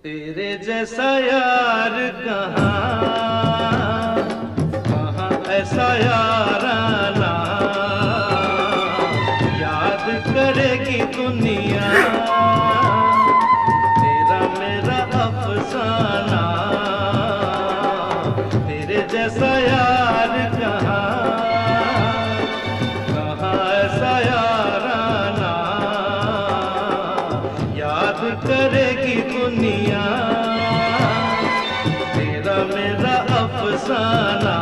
तेरे जैसा यार कहाँ कहाँ ऐसा याराना, याद करेगी दुनिया तेरा मेरा अफसाना। तेरे जैसा यार कहाँ कहाँ ऐसा याराना, याद करेगी दुनिया तेरा मेरा अफसाना।